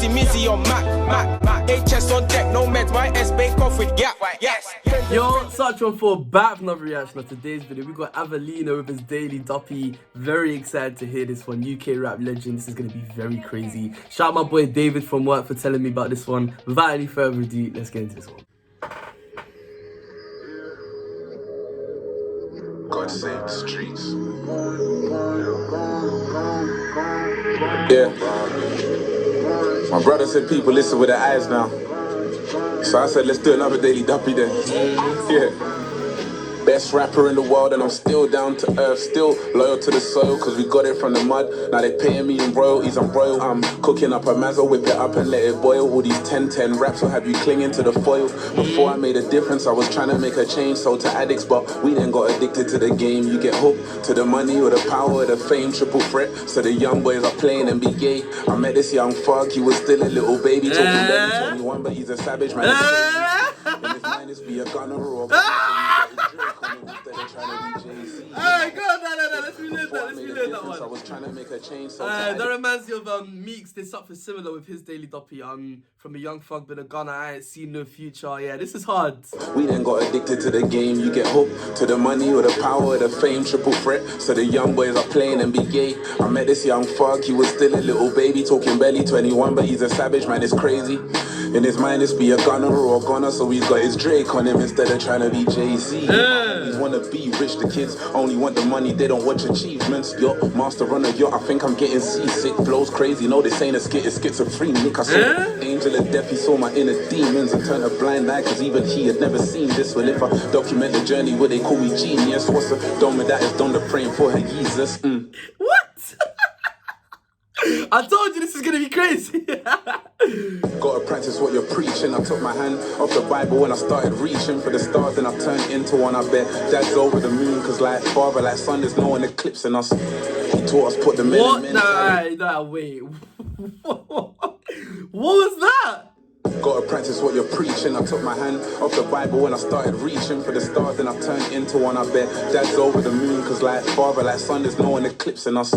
Mizzy on Mac. HS on deck, no meds, my S bake off with gap. Yes. Yo, such one for back another reaction of today's video. We got Avelino with his daily Duppy. Very excited to hear this one. UK rap legend. This is gonna be very crazy. Shout out my boy David from work for telling me about this one. Without any further ado, let's get into this one. God save the streets. Yeah. My brother said people listen with their eyes now. So I said, let's do another daily Duppy then. Yeah. Best rapper in the world, and I'm still down to earth, still loyal to the soil, cause we got it from the mud. Now they paying me in royalties, I'm royal. I'm cooking up a mazzo, whip it up and let it boil. All these 10-10 raps will have you clinging to the foil. Before I made a difference, I was trying to make a change, sold to addicts, but we then got addicted to the game. You get hooked to the money or the power or the fame, triple threat. So the young boys are playing and be gay. I met this young fuck, he was still a little baby, talking barely 21, but he's a savage man. In his mind, it's be a gunner or Alright, go on, no, let's reload that one. I was trying to make a change. That reminds me of Meeks did something similar with his daily Duppy. From a young thug been a gunner, I ain't seen no future. Yeah, this is hard. We then got addicted to the game. You get hooked to the money or the power or the fame, triple threat. So the young boys are playing and be gay. I met this young fuck, he was still a little baby, talking barely 21, but he's a savage man, it's crazy. In his mind, it's be a gunner or a gunner, so he's got his Drake on him instead of trying to be Jay-Z. He's wanna be rich, the kids only want the money, they don't watch achievements. Yo, master on a yacht, I think I'm getting seasick. Flows crazy, no, this ain't a skit, it's schizophrenic. I saw angel of death, he saw my inner demons and turned a blind eye, cause even he had never seen this. Well, if I document the journey, would they call me genius? What's a dome with that? Is done to praying for her Jesus. What? I told you this is gonna be crazy. Gotta practice what you're preaching. I took my hand off the Bible when I started reaching for the stars, and I turned into one. I bet Dad's over the moon, cause like father, like son, there's no one eclipsing us. He taught us put the men in men. Nah, wait. What was that? Gotta practice what you're preaching. I took my hand off the Bible when I started reaching for the stars, and I turned into one. I bet Dad's over the moon, cause like father, like son, there's no one eclipsing us.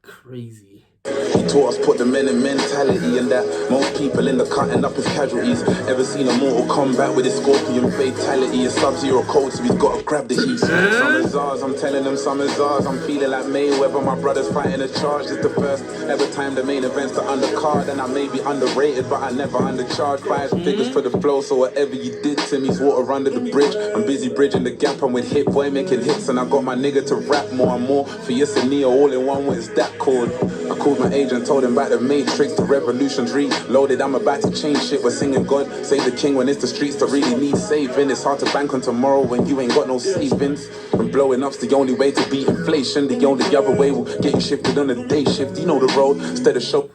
Crazy. He taught us put the men in mentality, and that most people in the cutting up as casualties. Ever seen a Mortal Kombat with his scorpion fatality? A Sub-Zero code, so he's gotta grab the heat. Some is ours, I'm telling them some is ours. I'm feeling like Mayweather, my brother's fighting a charge. It's the first ever time the main event's the undercard, and I may be underrated, but I never undercharged. 5 figures for the flow, so whatever you did to me's water under the bridge. I'm busy bridging the gap, I'm with Hit Boy making hits, and I got my nigga to rap more and more. For yes and Neo all in one, what is that called? I called my agent, told him about the Matrix, the revolution's reloaded. I'm about to change shit, we're singing God save the king when it's the streets that really need saving. It's hard to bank on tomorrow when you ain't got no savings. And blowing up's the only way to beat inflation. The only other way will get you shifted on a day shift. You know the road, instead of show.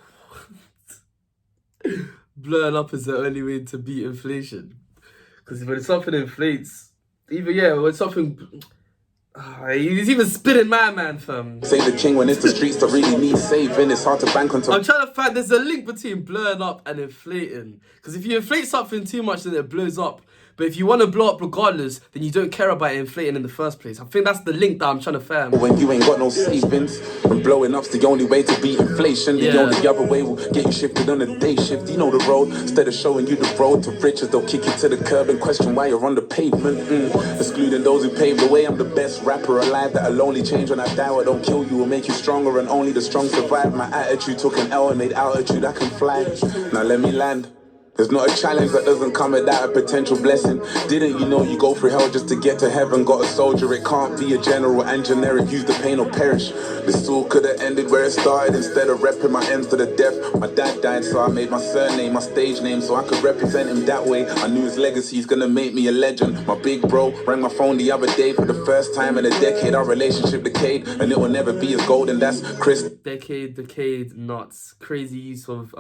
Blowing up is the only way to beat inflation. Because when something inflates, when something... he's even spitting my man, fam. Say the king when it's the streets that really need saving. It's hard to bank on. I'm trying to find, there's a link between blowing up and inflating. Because if you inflate something too much, then it blows up. But if you want to blow up regardless, then you don't care about it inflating in the first place. I think that's the link that I'm trying to find. When you ain't got no savings, and blowing up's the only way to beat inflation. The only other way will get you shifted on a day shift. You know the road, instead of showing you the road to riches, they'll kick you to the curb and question why you're on the pavement. Excluding those who paved the way, I'm the best rapper alive. That'll only change when I die. What don't kill you will make you stronger, and only the strong survive. My attitude took an L and made altitude I can fly. Now let me land. There's not a challenge that doesn't come without a potential blessing. Didn't you know you go through hell just to get to heaven? Got a soldier, it can't be a general and generic. Use the pain or perish. This all could have ended where it started. Instead of repping my ends to the death, my dad died, so I made my surname my stage name, so I could represent him that way. I knew his legacy's gonna make me a legend. My big bro rang my phone the other day for the first time in a decade. Our relationship decayed, and it will never be as golden. That's Chris. Decade, nuts. Crazy use of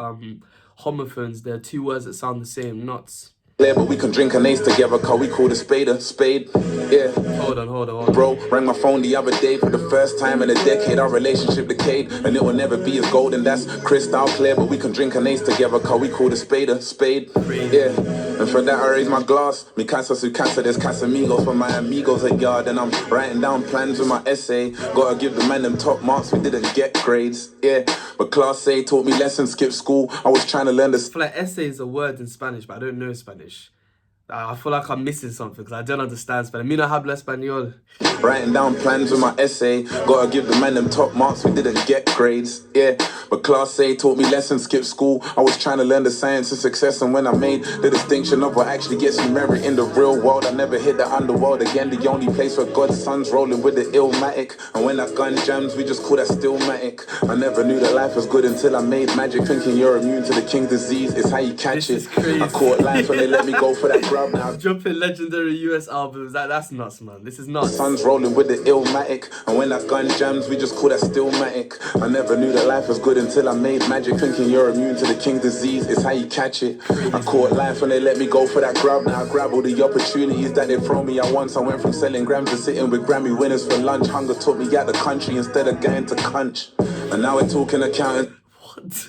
homophones. There are 2 words that sound the same. Nuts. But we can drink an ace together, cause we call a spade a spade. Yeah. Hold on. Bro, rang my phone the other day for the first time in a decade. Our relationship decayed, and it will never be as golden. That's crystal clear. But we can drink an ace together, cause we call a spade a spade. Yeah. And for that I raise my glass. Mi casa su casa, there's Casamigos for my amigos at yard. And I'm writing down plans with my essay. Gotta give the man them top marks, we didn't get grades. Yeah. But class A taught me lessons, skip school. I was trying to learn the... I feel like essay is a word in Spanish, but I don't know Spanish. I feel like I'm missing something because I don't understand Spanish. Me no habla español. Writing down plans with my essay. Gotta give the man them top marks, we didn't get grades. Yeah, but class A taught me lessons, skip school. I was trying to learn the science of success, and when I made the distinction of what actually gets me merit in the real world, I never hit the underworld again. The only place where God's son's rolling with the illmatic. And when that gun jams, we just call that stillmatic. I never knew that life was good until I made magic. Thinking you're immune to the king's disease is how you catch it. I caught life when they let me go for that grub now. Dropping legendary US albums, that's nuts, man. This is nuts. Sun's rolling with the illmatic, and when that gun jams, we just call that stillmatic. I never knew that life was good until I made magic. Thinking you're immune to the king's disease is how you catch it. I caught life when they let me go for that grub. Now I grab all the opportunities that they throw me at once. I went from selling grams to sitting with Grammy winners for lunch. Hunger took me out the country instead of going to Cunch. And now we're talking accounting. What?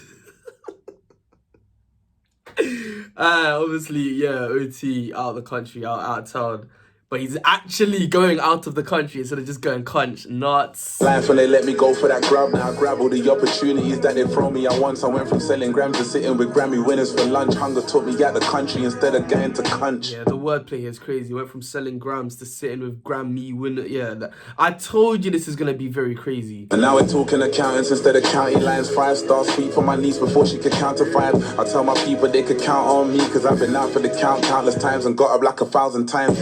Obviously, yeah, OT out of the country, out of town. But he's actually going out of the country instead of just going Cunch. Nuts. Life when they let me go for that grub. Now I grab all the opportunities that they throw me at once. I went from selling grams to sitting with Grammy winners for lunch. Hunger took me out the country instead of going to Cunch. Yeah, the wordplay here is crazy. Went from selling grams to sitting with Grammy winners. Yeah, I told you this is going to be very crazy. And now we're talking accountants instead of county lines. 5-star suite for my niece before she could count to 5. I tell my people they could count on me, cause I've been out for the count countless times and got up like 1,000 times.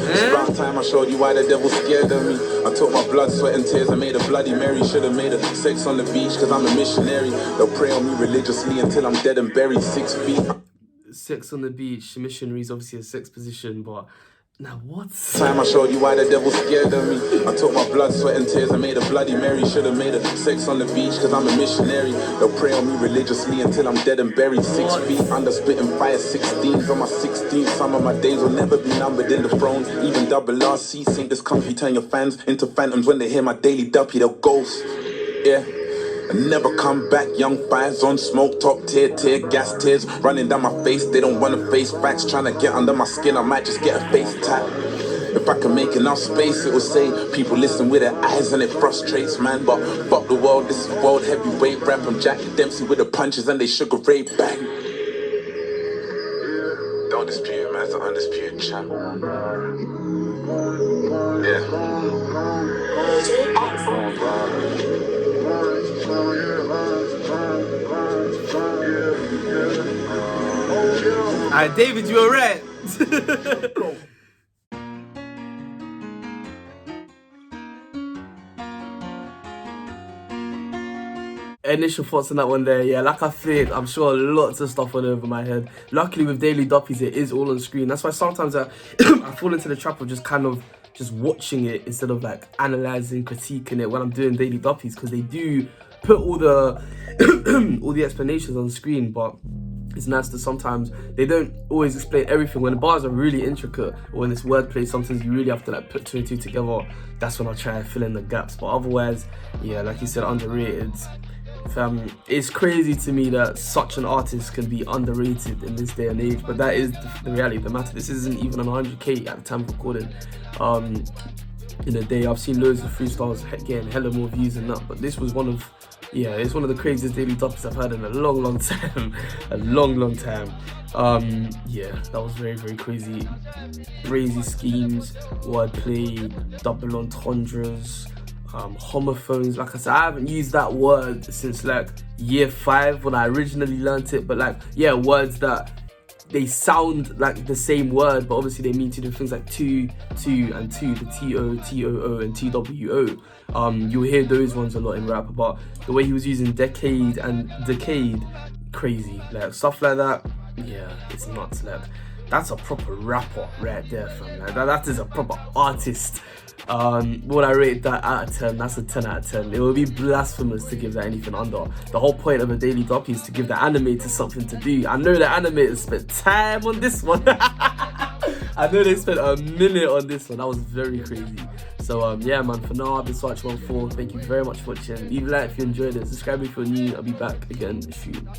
Time I showed you why the devil's scared of me. I took my blood, sweat and tears, I made a Bloody Mary. Should've made a sex on the beach, cause I'm a missionary. They'll pray on me religiously until I'm dead and buried 6 feet. Sex on the beach, missionary is obviously a sex position, but now what? Time I showed you why the devil's scared of me. I took my blood, sweat and tears, I made a Bloody Mary. Should've made a sex on the beach, cause I'm a missionary. They'll pray on me religiously until I'm dead and buried 6 feet under spitting fire 16s on my 16th. Some of my days will never be numbered in the throne. Even double RC ain't this comfy. Turn your fans into phantoms when they hear my daily Duppy, they'll ghost. Yeah. And never come back, young fires on smoke, top tier, tear gas tears running down my face. They don't wanna face facts, trying to get under my skin. I might just get a face tap. If I can make enough space, it will say people listen with their eyes and it frustrates, man. But fuck the world, this is world heavyweight rap. I'm Jack Dempsey with the punches and they Sugar Ray bang. Don't dispute it, man, it's an undisputed champ. Alright, David, you alright? Initial thoughts on that one there, yeah, like I think, I'm sure lots of stuff went over my head. Luckily with Daily Duppies, it is all on screen. That's why sometimes I fall into the trap of just kind of just watching it instead of like analysing, critiquing it when I'm doing Daily Duppies, because they do put all the all the explanations on screen, but it's nice that sometimes they don't always explain everything. When the bars are really intricate or when it's wordplay, sometimes you really have to like put 2 and 2 together. That's when I'll try and fill in the gaps. But otherwise, yeah, like you said, underrated. It's crazy to me that such an artist can be underrated in this day and age, but that is the reality of the matter. This isn't even on 100k at the time of recording. In a day, I've seen loads of freestyles getting hella more views than that, but this was one of, yeah, it's one of the craziest Daily Duppies I've heard in a long time. A long time. Yeah, that was very crazy. Crazy schemes, wordplay, double entendres, homophones. Like I said, I haven't used that word since like year 5 when I originally learnt it, but like, yeah, words that they sound like the same word, but obviously they mean 2 different things, like two and two, the TO, TOO and TWO. You'll hear those ones a lot in rap, but the way he was using decade and decade, crazy, like stuff like that. Yeah, it's nuts. Like that's a proper rapper right there, fam. Like, that is a proper artist. Would I rate that out of 10? That's a 10 out of 10. It would be blasphemous to give that anything under. The whole point of a Daily Duppy is to give the animators something to do. I know the animators spent time on this one. I know they spent a minute on this one. That was very crazy. So yeah, man, for now I've been Swatch14. Thank you very much for watching. Leave a like if you enjoyed it. Subscribe if you're new. I'll be back again soon.